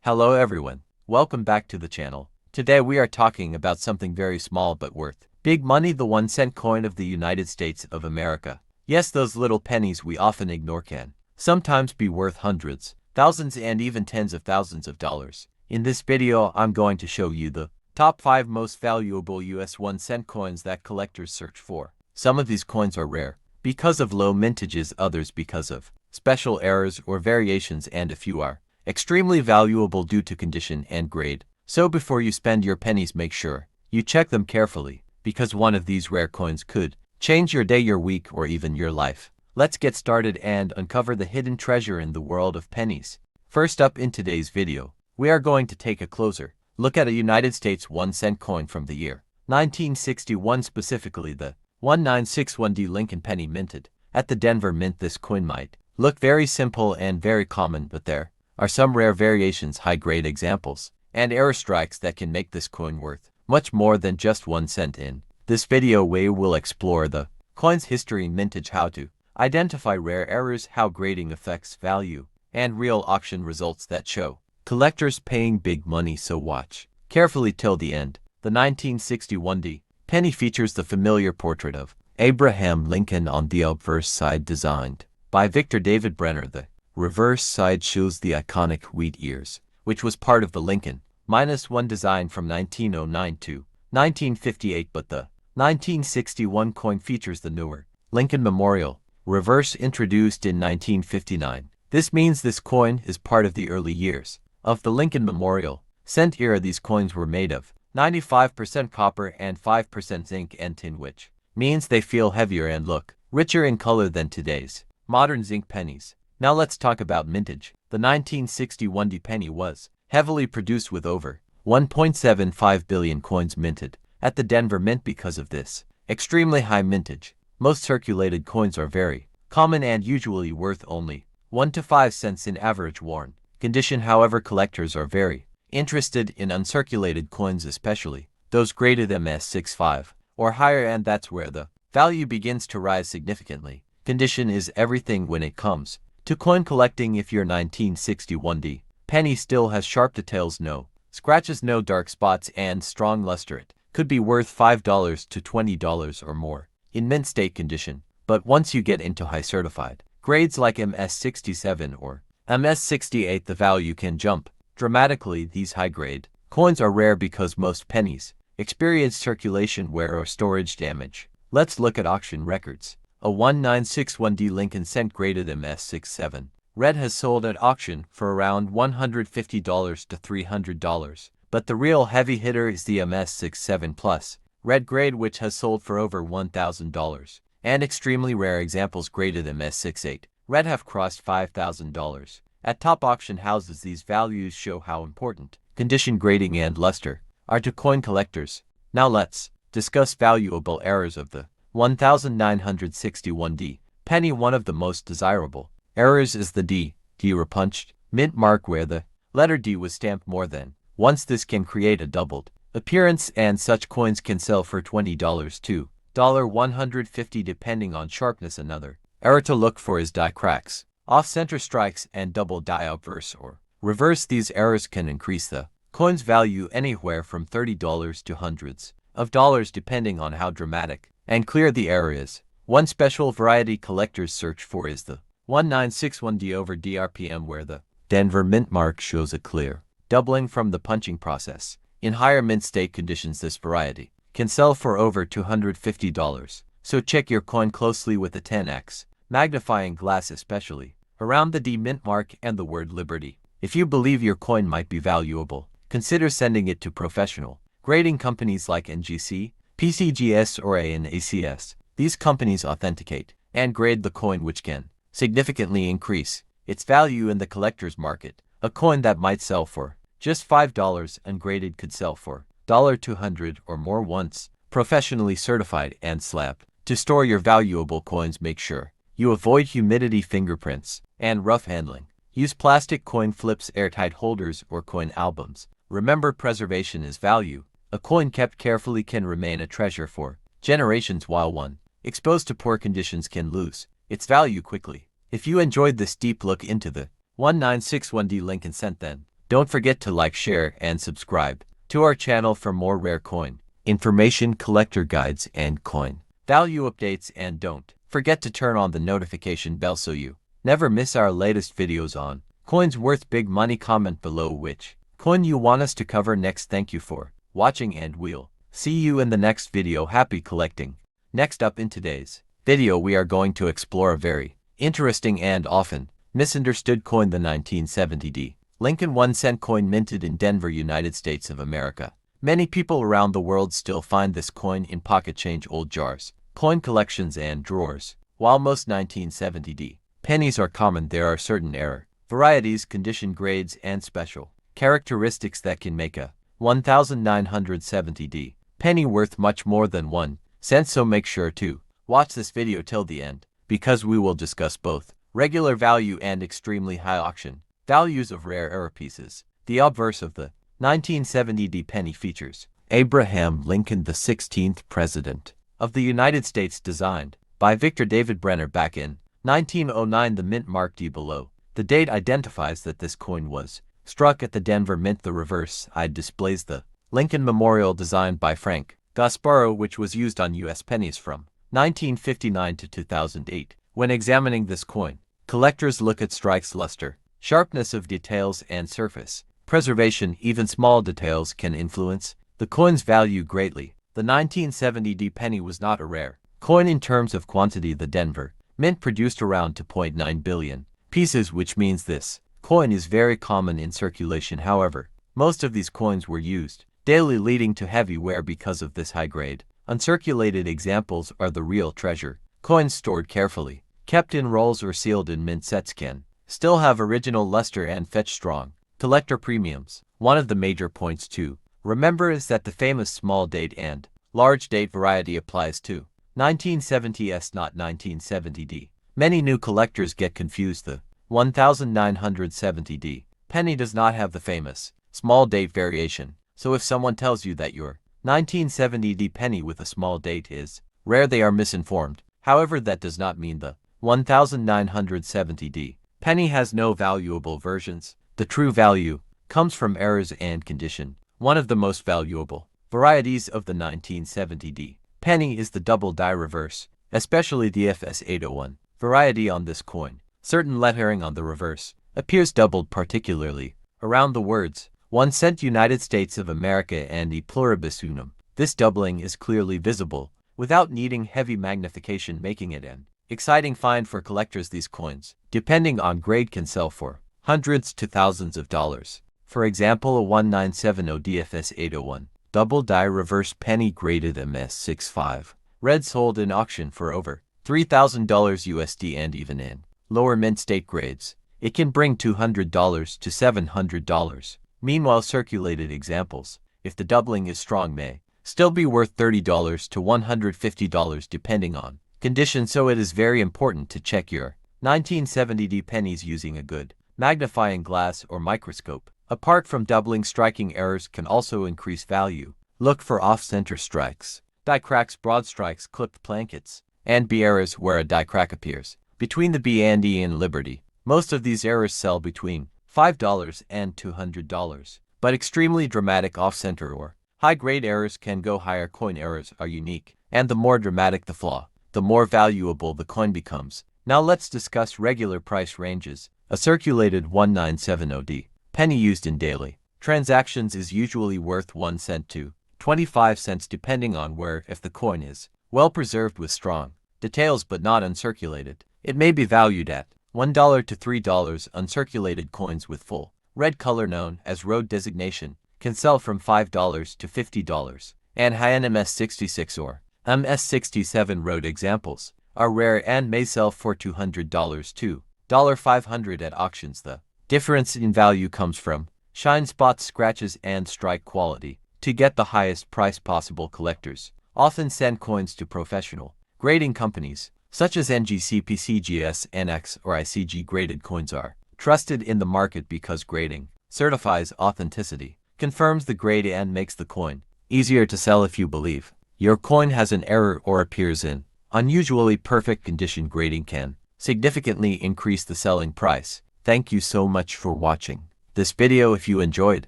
Hello everyone, welcome back to the channel. Today we are talking about something very small but worth big money, the 1 cent coin of the United States of America. Yes, those little pennies we often ignore can sometimes be worth hundreds, thousands and even tens of thousands of dollars. In this video I'm going to show you the top 5 most valuable US 1 cent coins that collectors search for. Some of these coins are rare because of low mintages, others because of special errors or variations, and a few are extremely valuable due to condition and grade. So before you spend your pennies, make sure you check them carefully, because one of these rare coins could change your day, your week, or even your life. Let's get started and uncover the hidden treasure in the world of pennies. First up in today's video, we are going to take a closer look at a United States 1 cent coin from the year 1961, specifically the 1961D Lincoln penny, minted at the Denver Mint. This coin might look very simple and very common, but there are some rare variations, high-grade examples, and error strikes that can make this coin worth much more than just 1 cent. In this video we will explore the coin's history, mintage, how to identify rare errors, how grading affects value, and real auction results that show collectors paying big money, so watch carefully till the end. The 1961D penny features the familiar portrait of Abraham Lincoln on the obverse side, designed by Victor David Brenner. The reverse side shows the iconic wheat ears, which was part of the Lincoln -1 design from 1909 to 1958, but the 1961 coin features the newer Lincoln Memorial reverse, introduced in 1959. This means this coin is part of the early years of the Lincoln Memorial cent era. These coins were made of 95% copper and 5% zinc and tin, which means they feel heavier and look richer in color than today's modern zinc pennies. Now let's talk about mintage. The 1961D penny was heavily produced, with over 1.75 billion coins minted at the Denver Mint. Because of this extremely high mintage, most circulated coins are very common and usually worth only 1 to 5 cents in average worn condition. However, collectors are very interested in uncirculated coins, especially those graded MS65 or higher, and that's where the value begins to rise significantly. Condition is everything when it comes to coin collecting. If your 1961D penny still has sharp details, no scratches, no dark spots, and strong luster, it could be worth $5 to $20 or more in mint state condition. But once you get into high certified grades like MS67 or MS68, the value can jump dramatically. These high-grade coins are rare because most pennies experience circulation wear or storage damage. Let's look at auction records. A 1961D Lincoln cent graded MS67 red has sold at auction for around $150 to $300, but the real heavy hitter is the MS67 Plus red grade, which has sold for over $1,000, and extremely rare examples graded MS68 red have crossed $5,000 at top auction houses. These values show how important condition, grading, and luster are to coin collectors. Now let's discuss valuable errors of the 1961D penny. One of the most desirable errors is the D repunched mint mark, where the letter D was stamped more than once. This can create a doubled appearance, and such coins can sell for $20 to $150 depending on sharpness. Another error to look for is die cracks, off-center strikes, and double die obverse or reverse. These errors can increase the coin's value anywhere from $30 to hundreds of dollars depending on how dramatic and clear the error is. One special variety collectors search for is the 1961D over DRPM, where the Denver Mint mark shows a clear doubling from the punching process. In higher mint state conditions, this variety can sell for over $250, so check your coin closely with a 10x magnifying glass, especially around the D mint mark and the word Liberty. If you believe your coin might be valuable, consider sending it to professional grading companies like NGC, PCGS, or ANACS. These companies authenticate and grade the coin, which can significantly increase its value in the collector's market. A coin that might sell for just $5 ungraded could sell for $200 or more once professionally certified and slapped. To store your valuable coins, make sure you avoid humidity, fingerprints, and rough handling. Use plastic coin flips, airtight holders, or coin albums. Remember, preservation is value. A coin kept carefully can remain a treasure for generations, while one exposed to poor conditions can lose its value quickly. If you enjoyed this deep look into the 1961D Lincoln cent, then Don't forget to like, share, and subscribe to our channel for more rare coin information, collector guides, and coin value updates. And don't forget to turn on the notification bell so you never miss our latest videos on coins worth big money. Comment below which coin you want us to cover next. Thank you for watching, and we'll see you in the next video. Happy collecting! Next up in today's video, we are going to explore a very interesting and often misunderstood coin, the 1970 Lincoln 1-cent coin minted in Denver, United States of America. Many people around the world still find this coin in pocket change, old jars, coin collections, and drawers. While most 1970 pennies are common, there are certain rare varieties, condition, grades, and special characteristics that can make a 1970 penny worth much more than 1 cent. So make sure to watch this video till the end, because we will discuss both regular value and extremely high auction values of rare pieces. The obverse of the 1970 penny features Abraham Lincoln, the 16th President of the United States, designed by Victor David Brenner back in 1909. The mint mark D below the date identifies that this coin was struck at the Denver Mint. The reverse side displays the Lincoln Memorial designed by Frank Gasparro, which was used on U.S. pennies from 1959 to 2008. When examining this coin, collectors look at strike's luster, sharpness of details, and surface preservation. Even small details can influence the coin's value greatly. The 1970 penny was not a rare coin in terms of quantity. The Denver Mint produced around 2.9 billion pieces, which means this coin is very common in circulation. However, most of these coins were used daily, leading to heavy wear because of this high grade. Uncirculated examples are the real treasure. Coins stored carefully, kept in rolls or sealed in mint sets, can still have original luster and fetch strong collector premiums. One of the major points to remember is that the famous small date and large date variety applies to 1970s, not 1970d. Many new collectors get confused. The 1970 penny does not have the famous small date variation. So if someone tells you that your 1970 penny with a small date is rare, they are misinformed. However, that does not mean the 1970 penny has no valuable versions. The true value comes from errors and condition. One of the most valuable varieties of the 1970 penny is the double die reverse, especially the FS801 variety on this coin. Certain lettering on the reverse appears doubled, particularly around the words 1 cent United States of America and E pluribus unum. This doubling is clearly visible without needing heavy magnification, making it an exciting find for collectors. These coins, depending on grade, can sell for hundreds to thousands of dollars. For example, a 1970 DFS801 double die reverse penny graded MS65 red sold in auction for over $3,000 USD, and even in lower mint state grades, it can bring $200 to $700. Meanwhile, circulated examples, if the doubling is strong, may still be worth $30 to $150 depending on condition. So it is very important to check your 1970 pennies using a good magnifying glass or microscope. Apart from doubling, striking errors can also increase value. Look for off-center strikes, die cracks, broad strikes, clipped blankets, and B errors where a die crack appears between the B and E in Liberty. Most of these errors sell between $5 and $200, but extremely dramatic off-center or high-grade errors can go higher. Coin errors are unique, and the more dramatic the flaw, the more valuable the coin becomes. Now let's discuss regular price ranges. A circulated 1970 penny used in daily transactions is usually worth 1 cent to 25 cents depending on where. If the coin is well preserved with strong details but not uncirculated, it may be valued at $1 to $3. Uncirculated coins with full red color, known as road designation, can sell from $5 to $50, and high-end MS66 or MS67 road examples are rare and may sell for $200 to $500 at auctions. The difference in value comes from shine spots, scratches, and strike quality. To get the highest price possible, collectors often send coins to professional grading companies such as NGC, PCGS, NX, or ICG. Graded coins are trusted in the market because grading certifies authenticity, confirms the grade, and makes the coin easier to sell. If you believe your coin has an error or appears in unusually perfect condition, grading can significantly increase the selling price. Thank you so much for watching. this video if you enjoyed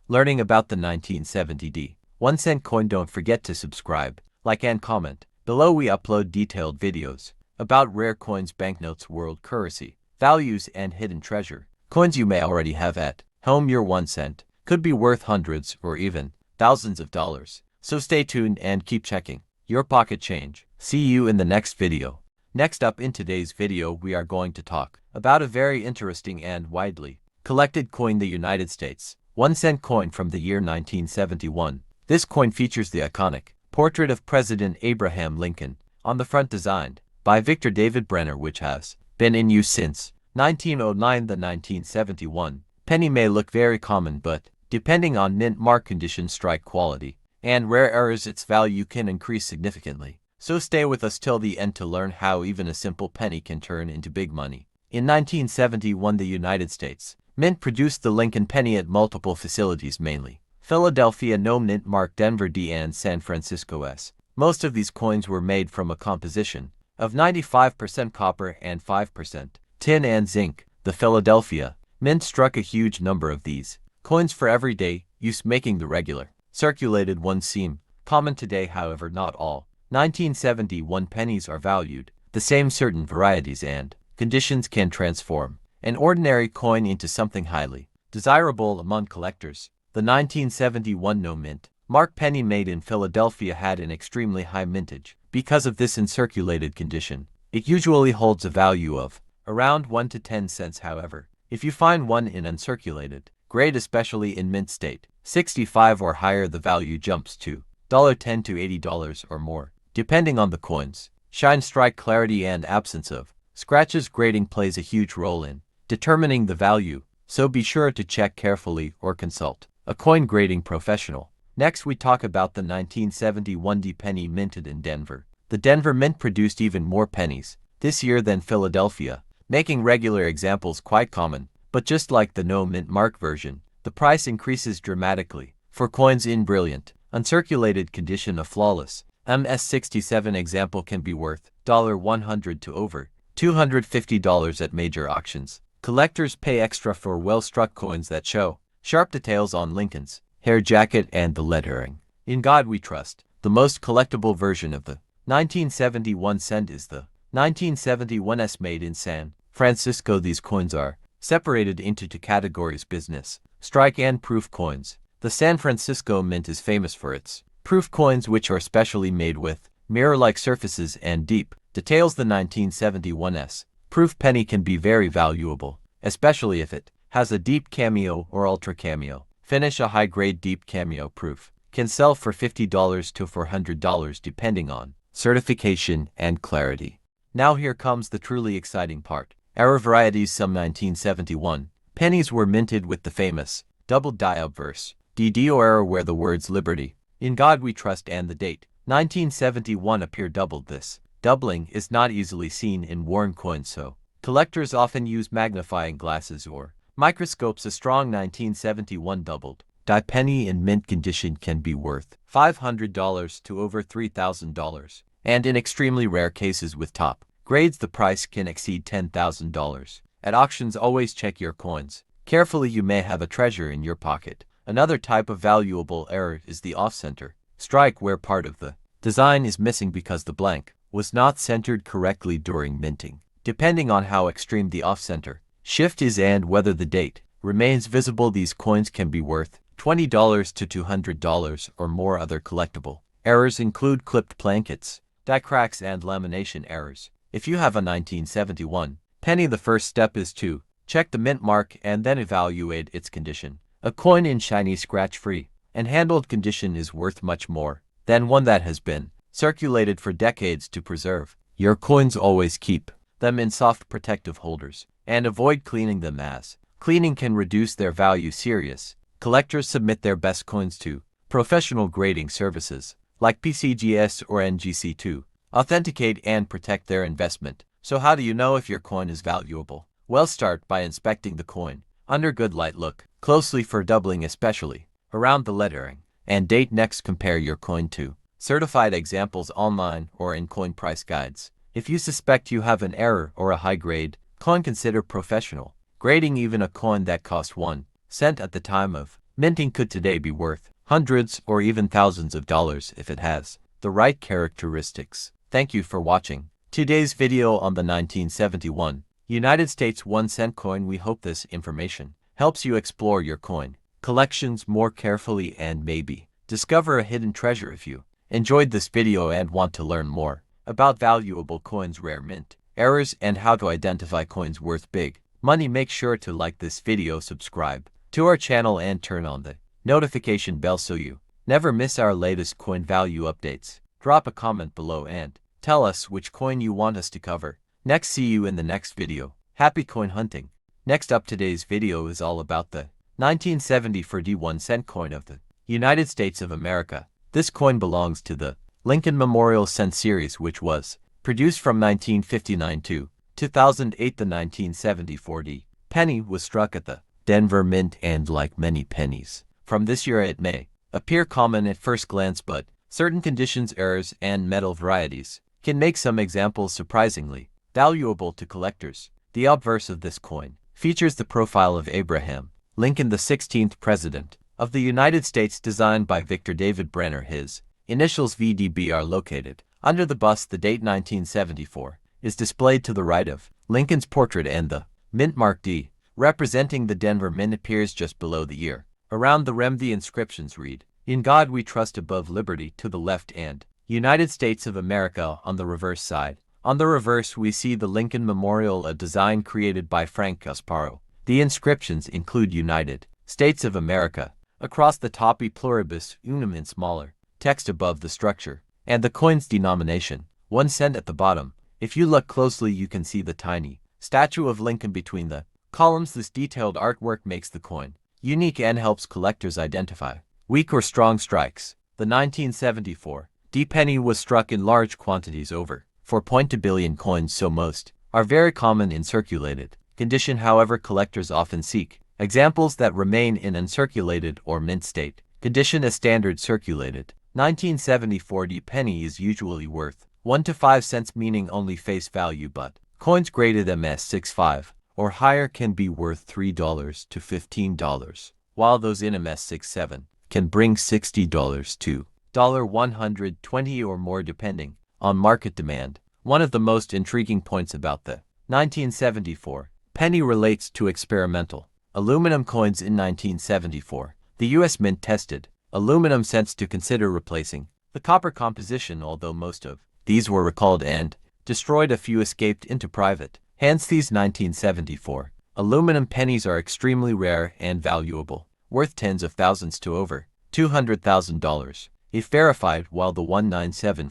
learning about the 1970 1-cent coin. Don't forget to subscribe, like and comment. Below we upload detailed videos about rare coins, banknotes, world currency, values, and hidden treasure. Coins you may already have at home. Your 1 cent could be worth hundreds or even thousands of dollars. So stay tuned and keep checking your pocket change. See you in the next video. Next up, in today's video we are going to talk about a very interesting and widely collected coin, the United States 1-cent coin from the year 1971. This coin features the iconic portrait of President Abraham Lincoln on the front, designed by Victor David Brenner, which has been in use since 1909. The 1971 penny may look very common, but depending on mint mark condition, strike quality, and rare errors, its value can increase significantly. So stay with us till the end to learn how even a simple penny can turn into big money. In 1971, the United States Mint produced the Lincoln penny at multiple facilities, mainly Philadelphia, No Mint Mark, Denver, D, and San Francisco S. Most of these coins were made from a composition of 95% copper and 5% tin and zinc. The Philadelphia Mint struck a huge number of these coins for everyday use, making the regular circulated ones seem common today. However, not all 1971 pennies are valued the same. Certain varieties and conditions can transform an ordinary coin into something highly desirable among collectors. The 1971 No Mint Mark penny, made in Philadelphia, had an extremely high mintage. Because of this uncirculated condition, it usually holds a value of around 1 to 10 cents. However, if you find one in uncirculated grade, especially in mint state 65 or higher, the value jumps to $10 to $80 or more, depending on the coin's shine, strike, clarity, and absence of scratches. Grading plays a huge role in determining the value, so be sure to check carefully or consult a coin grading professional. Next, we talk about the 1971 D penny, minted in Denver. The Denver Mint produced even more pennies this year than Philadelphia, making regular examples quite common. But just like the No Mint Mark version, the price increases dramatically for coins in brilliant uncirculated condition. A flawless MS-67 example can be worth $100 to over $250 at major auctions. Collectors pay extra for well-struck coins that show sharp details on Lincoln's hair jacket and the lettering. In God We Trust. The most collectible version of the 1971 cent is the 1971 S, made in San Francisco. These coins are separated into two categories: business, strike, and proof coins. The San Francisco Mint is famous for its proof coins, which are specially made with mirror-like surfaces and deep details. The 1971 S proof penny can be very valuable, especially if it has a deep cameo or ultra cameo finish. A high-grade deep cameo proof can sell for $50 to $400 depending on certification and clarity. Now here comes the truly exciting part. Era varieties. Some 1971 pennies were minted with the famous double die obverse DD or error, where the words Liberty, In God We Trust, and the date 1971 appear doubled. This doubling is not easily seen in worn coins, so collectors often use magnifying glasses or microscopes. A strong 1971 doubled die penny in mint condition can be worth $500 to over $3,000, and in extremely rare cases with top grades, the price can exceed $10,000. At auctions, always check your coins carefully. You may have a treasure in your pocket. Another type of valuable error is the off-center strike, where part of the design is missing because the blank was not centered correctly during minting. Depending on how extreme the off-center shift is and whether the date remains visible, these coins can be worth $20 to $200 or more. Other collectible errors include clipped blankets, die cracks, and lamination errors. If you have a 1971 penny, the first step is to check the mint mark and then evaluate its condition. A coin in shiny, scratch-free, and handled condition is worth much more than one that has been circulated for decades. To preserve your coins, always keep them in soft protective holders and avoid cleaning them, as cleaning can reduce their value. Serious collectors submit their best coins to professional grading services like PCGS or NGC to authenticate and protect their investment. So how do you know if your coin is valuable? Well, start by inspecting the coin under good light. Look closely for doubling, especially around the lettering and date. Next, compare your coin to certified examples online or in coin price guides. If you suspect you have an error or a high-grade coin, consider professional grading. Even a coin that costs $1 cent at the time of minting could today be worth hundreds or even thousands of dollars if it has the right characteristics. Thank you for watching today's video on the 1971 United States 1-cent coin. We hope this information helps you explore your coin collections more carefully and maybe discover a hidden treasure. If you enjoyed this video and want to learn more about valuable coins, rare mint errors, and how to identify coins worth big money, make sure to like this video, subscribe to our channel, and turn on the notification bell so you never miss our latest coin value updates. Drop a comment below and tell us which coin you want us to cover next. See you in the next video. Happy coin hunting. Next up, today's video is all about the 1974 1-cent coin of the United States of America. This coin belongs to the Lincoln Memorial Cent series, which was produced from 1959 to 2008. The 1974 penny was struck at the Denver Mint, and like many pennies from this year, it may appear common at first glance, but certain conditions, errors, and metal varieties can make some examples surprisingly valuable to collectors. The obverse of this coin features the profile of Abraham Lincoln, the 16th President of the United States, designed by Victor David Brenner. His initials VDB are located under the bust. The date 1974 is displayed to the right of Lincoln's portrait, and the mint mark D, representing the Denver Mint, appears just below the year. Around the rim, the inscriptions read, "In God We Trust," above Liberty to the left, and United States of America on the reverse side. On the reverse, we see the Lincoln Memorial, a design created by Frank Gasparo. The inscriptions include United States of America across the top, e pluribus unum in smaller text above the structure, and the coin's denomination, 1 cent, at the bottom. If you look closely, you can see the tiny statue of Lincoln between the columns. This detailed artwork makes the coin unique and helps collectors identify weak or strong strikes. The 1974 penny was struck in large quantities, over 4.2 billion coins, so most are very common in circulated condition. However, collectors often seek examples that remain in uncirculated or mint state condition. A standard circulated 1974 penny is usually worth 1 to 5 cents, meaning only face value, but coins graded MS65 or higher can be worth $3 to $15, while those in MS67 can bring $60 to $120 or more, depending on market demand. One of the most intriguing points about the 1974 penny relates to experimental aluminum coins. In 1974, the U.S. Mint tested aluminum cents to consider replacing the copper composition. Although most of these were recalled and destroyed, a few escaped into private hands. These 1974 aluminum pennies are extremely rare and valuable, worth tens of thousands to over $200,000 if verified, while the 197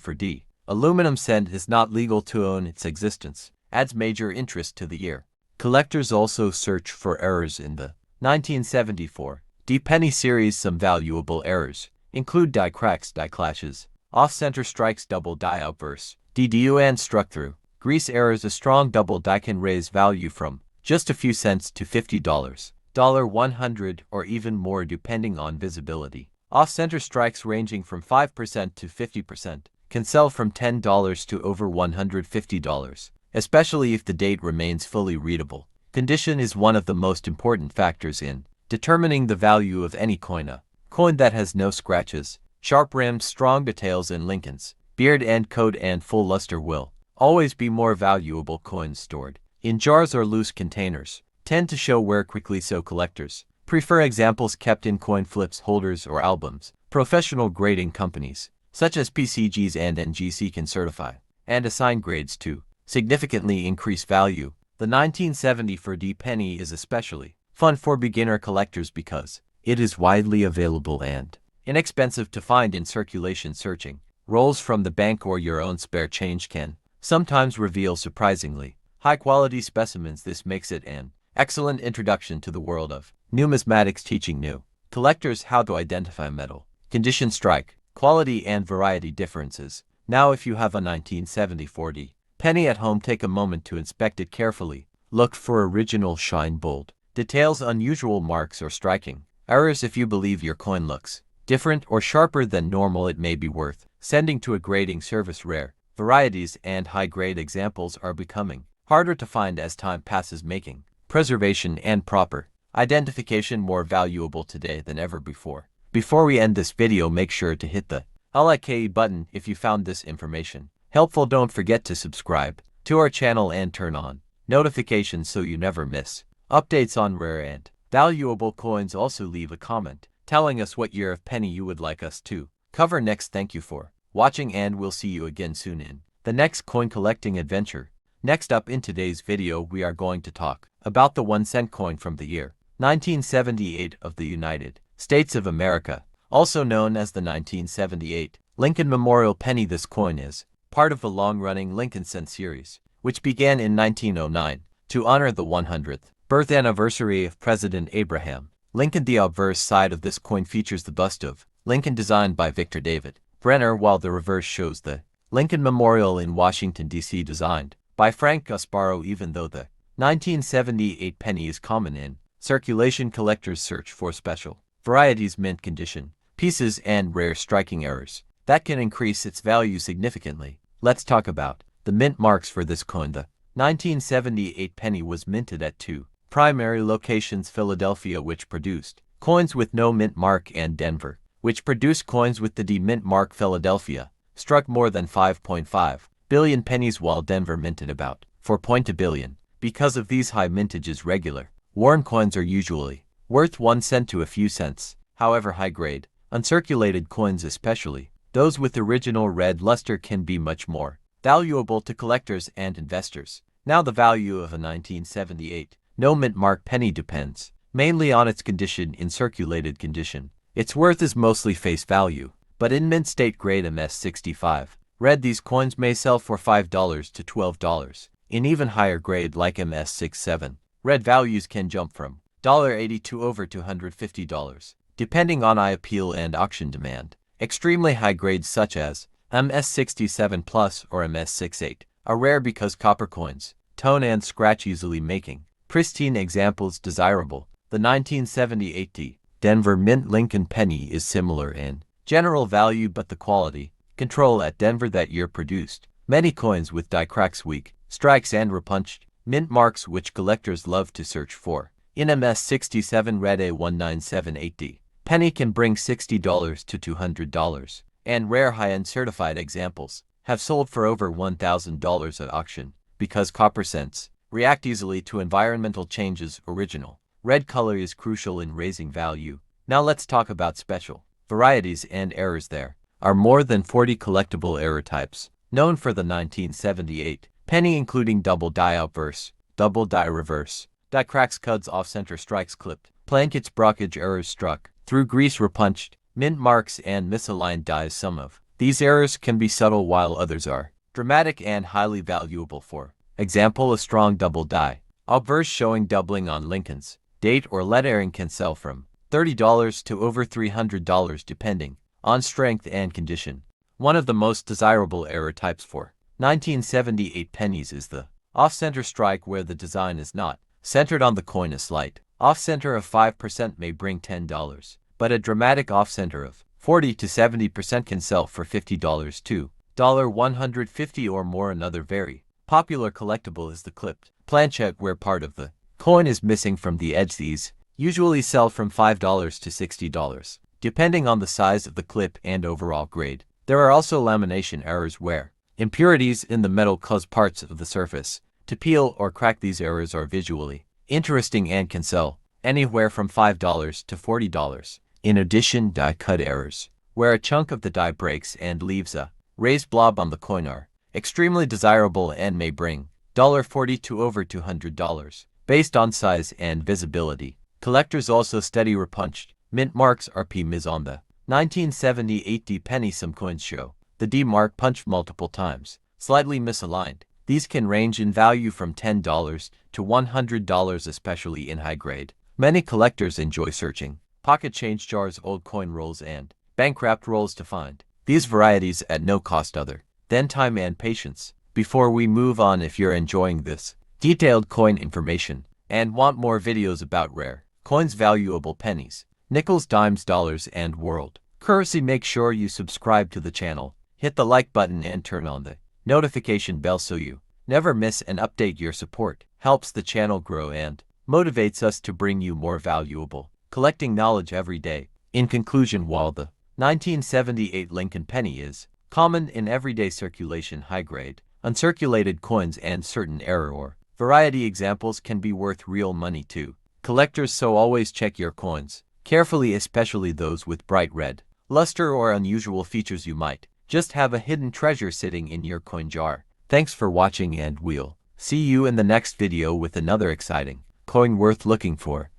aluminum cent is not legal to own. Its existence adds major interest to the year. Collectors also search for errors in the 1974 penny series. Some valuable errors include die cracks, die clashes, off-center strikes, double die obverse, DDU, and struck through grease errors. A strong double die can raise value from just a few cents to $50, $100, or even more, depending on visibility. Off-center strikes ranging from 5% to 50% can sell from $10 to over $150, especially if the date remains fully readable. Condition is one of the most important factors in determining the value of any coin. A coin that has no scratches, sharp rims, strong details in Lincoln's beard and coat, and full luster will always be more valuable. Coins stored in jars or loose containers tend to show wear quickly, so collectors prefer examples kept in coin flips, holders, or albums. Professional grading companies such as PCGs and NGC can certify and assign grades to significantly increase value. The 1974 penny is especially fun for beginner collectors because it is widely available and inexpensive to find in circulation. Searching rolls from the bank or your own spare change can sometimes reveal surprisingly high-quality specimens. This makes it an excellent introduction to the world of numismatics, teaching new collectors how to identify metal condition, strike, quality, and variety differences. Now, if you have a 1974 penny at home, take a moment to inspect it carefully. Look for original shine, bold details, unusual marks, or striking errors. If you believe your coin looks different or sharper than normal, it may be worth sending to a grading service. Rare varieties and high-grade examples are becoming harder to find as time passes, making preservation and proper identification more valuable today than ever before. Before we end this video, make sure to hit the like button if you found this information helpful. Don't forget to subscribe to our channel and turn on notifications so you never miss updates on rare and valuable coins. Also leave a comment telling us what year of penny you would like us to cover next. Thank you for watching, and we'll see you again soon in the next coin collecting adventure. Next up in today's video, we are going to talk about the 1-cent coin from the year 1978 of the United States of America, also known as the 1978 Lincoln Memorial Penny. This coin is part of the long-running Lincoln Cent series, which began in 1909 to honor the 100th birth anniversary of President Abraham Lincoln. The obverse side of this coin features the bust of Lincoln designed by Victor David Brenner, while the reverse shows the Lincoln Memorial in Washington, D.C. designed by Frank Gasparo. Even though the 1978 penny is common in circulation, collectors search for special varieties, mint condition pieces, and rare striking errors that can increase its value significantly. Let's talk about the mint marks for this coin. The 1978 penny was minted at two primary locations: Philadelphia, which produced coins with no mint mark, and Denver, which produced coins with the D mint mark. Philadelphia struck more than 5.5 billion pennies, while Denver minted about 4.2 billion. Because of these high mintages, regular worn coins are usually worth 1 cent to a few cents. However, high-grade, uncirculated coins, especially those with original red luster, can be much more valuable to collectors and investors. Now, the value of a 1978 no mint mark penny depends mainly on its condition. In circulated condition, its worth is mostly face value, but in mint state grade MS65 red, these coins may sell for $5 to $12. In even higher grade like MS67 red, values can jump from $80 to over $250, depending on eye appeal and auction demand. Extremely high grades such as MS67 Plus or MS68 are rare because copper coins tone and scratch easily, making pristine examples desirable. The 1978 Denver Mint Lincoln penny is similar in general value, but the quality control at Denver that year produced many coins with die cracks, weak strikes, and repunched mint marks, which collectors love to search for. In MS67 red, a 1978 penny can bring $60 to $200, and rare high-end certified examples have sold for over $1,000 at auction. Because copper cents react easily to environmental changes, original red color is crucial in raising value. Now let's talk about special varieties and errors. There are more than 40 collectible error types known for the 1978 penny, including double die obverse, double die reverse, die cracks, cuds, off-center strikes, clipped blankets, brockage, errors, struck through grease, repunched mint marks, and misaligned dies. Some of these errors can be subtle, while others are dramatic and highly valuable. For example, a strong double die obverse showing doubling on Lincoln's date or lettering can sell from $30 to over $300, depending on strength and condition. One of the most desirable error types for 1978 pennies is the off-center strike, where the design is not centered on the coin. A slight off-center of 5% may bring $10, but a dramatic off-center of 40 to 70% can sell for $50 to $150 or more. Another very popular collectible is the clipped planchette, where part of the coin is missing from the edge. These usually sell from $5 to $60, depending on the size of the clip and overall grade. There are also lamination errors, where impurities in the metal cause parts of the surface to peel or crack. These errors are visually interesting and can sell anywhere from $5 to $40. In addition, die cut errors, where a chunk of the die breaks and leaves a raised blob on the coin, are extremely desirable and may bring $40 to over $200, based on size and visibility. Collectors also study repunched mint marks, RP Ms. On the 1978 D penny, some coins show the D mark punched multiple times, slightly misaligned. These can range in value from $10 to $100, especially in high grade. Many collectors enjoy searching pocket change jars, old coin rolls, and bank-wrapped rolls to find these varieties at no cost other than time and patience. Before we move on, if you're enjoying this detailed coin information and want more videos about rare coins, valuable pennies, nickels, dimes, dollars, and world currency, make sure you subscribe to the channel, hit the like button, and turn on the notification bell so you never miss an update. Your support helps the channel grow and motivates us to bring you more valuable, collecting knowledge every day. In conclusion, while the 1978 Lincoln penny is common in everyday circulation, high-grade, uncirculated coins and certain error or variety examples can be worth real money to collectors, so always check your coins carefully, especially those with bright red luster or unusual features. You might just have a hidden treasure sitting in your coin jar. Thanks for watching, and we'll see you in the next video with another exciting coin worth looking for.